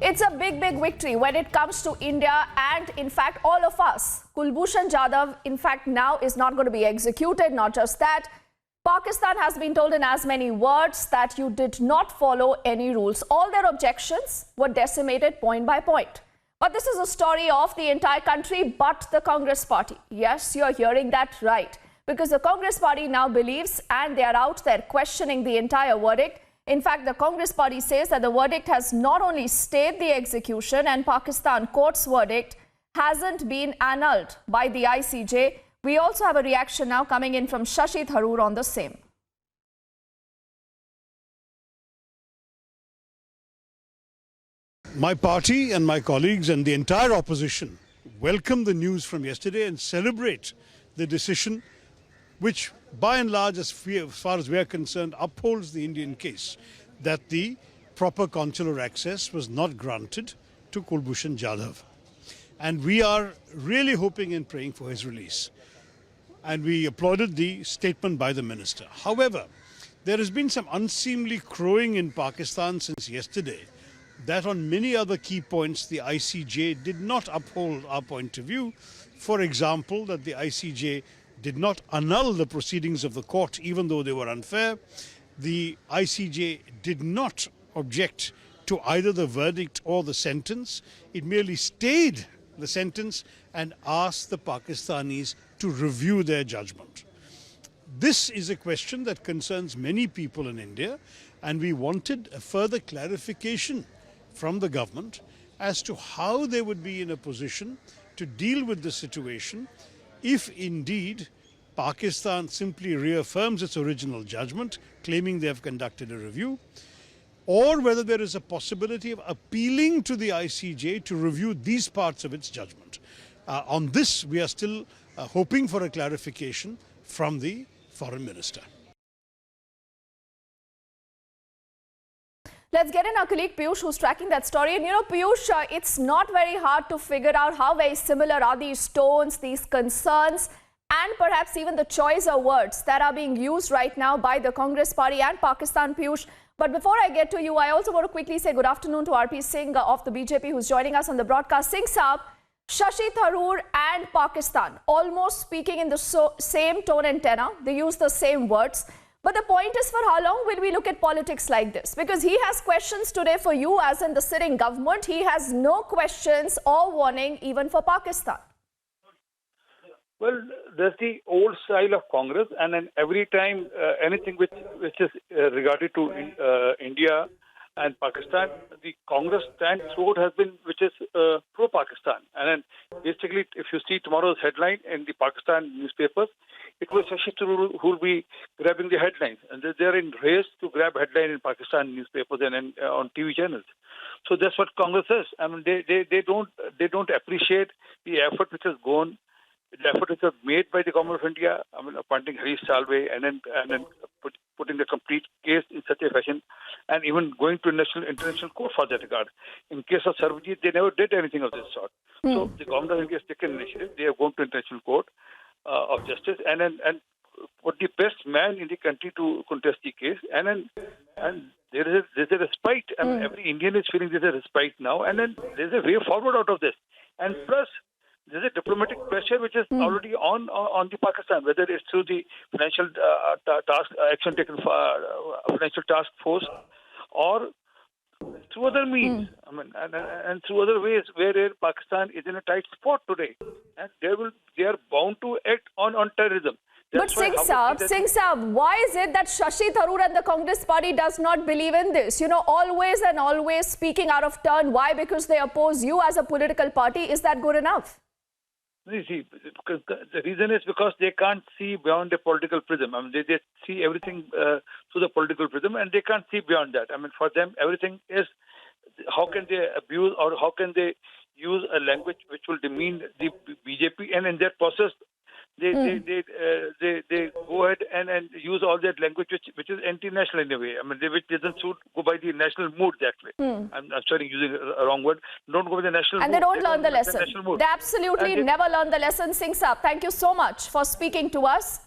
It's a big victory when it comes to India and, in fact, all of us. Kulbhushan Jadhav, in fact, now is not going to be executed. Not just that, Pakistan has been told in as many words that you did not follow any rules. All their objections were decimated point by point. But this is a story of the entire country but the Congress party. Yes, you're hearing that right. Because the Congress party now believes, and they are out there questioning the entire verdict. In fact, the Congress party says that the verdict has not only stayed the execution, and Pakistan court's verdict hasn't been annulled by the ICJ. We also have a reaction now coming in from Shashi Tharoor on the same. My party and my colleagues and the entire opposition welcome the news from yesterday and celebrate the decision which, by and large, as far as we are concerned, upholds the Indian case that the proper consular access was not granted to Kulbhushan Jadhav. And we are really hoping and praying for his release. And we applauded the statement by the minister. However, there has been some unseemly crowing in Pakistan since yesterday that on many other key points the ICJ did not uphold our point of view. For example, that the ICJ did not annul the proceedings of the court even though they were unfair. The ICJ did not object to either the verdict or the sentence. It merely stayed the sentence and asked the Pakistanis to review their judgment. This is a question that concerns many people in India, and we wanted a further clarification from the government as to how they would be in a position to deal with the situation if indeed Pakistan simply reaffirms its original judgment, claiming they have conducted a review, or whether there is a possibility of appealing to the ICJ to review these parts of its judgment. On this, we are still hoping for a clarification from the foreign minister. Let's get in our colleague Piyush, who's tracking that story. And you know, Piyush, it's not very hard to figure out how very similar are these tones, these concerns, and perhaps even the choice of words that are being used right now by the Congress party and Pakistan, Piyush. But before I get to you, I also want to quickly say good afternoon to RP Singh of the BJP, who's joining us on the broadcast. Singh Saab, Shashi Tharoor and Pakistan almost speaking in the same tone and tenor. They use the same words. But the point is, for how long will we look at politics like this? Because he has questions today for you as in the sitting government. He has no questions or warning even for Pakistan. Well, that's the old style of Congress, and then every time anything which is regarded to India and Pakistan, the Congress stand throughout has been which is pro-Pakistan. And then basically, if you see tomorrow's headline in the Pakistan newspapers, it was Shashi Tharoor who will be grabbing the headlines, and they're in race to grab headline in Pakistan newspapers and on TV channels. So that's what Congress is. I mean, they don't appreciate the effort which has gone. The effort which was made by the government of India, I mean, appointing Harish Salve and then putting the complete case in such a fashion, and even going to international court for that regard. In case of Sarvajit, they never did anything of this sort. So the government of India has taken initiative. They have gone to international court of justice and put the best man in the country to contest the case. And there's a respite. I mean, every Indian is feeling there's a respite now, and then there's a way forward out of this. And plus, there's a diplomatic pressure which is already on the Pakistan, whether it's through the financial action taken financial task force or through other means. I mean, and through other ways where Pakistan is in a tight spot today, and they are bound to act on terrorism. But Singh Saab, why is it that Shashi Tharoor and the Congress party does not believe in this? You know, always and always speaking out of turn. Why? Because they oppose you as a political party. Is that good enough? You see, because the reason is because they can't see beyond the political prism. I mean, they see everything through the political prism, and they can't see beyond that. I mean, for them, everything is how can they abuse or how can they use a language which will demean the BJP, and in that process, they go ahead and use all that language which is anti-national in a way. I mean, which doesn't suit, go by the national mood that way. I'm sorry, using a wrong word. Don't go by the national mood. And they don't learn the lesson. They absolutely never learn the lesson. Singh Saab, thank you so much for speaking to us.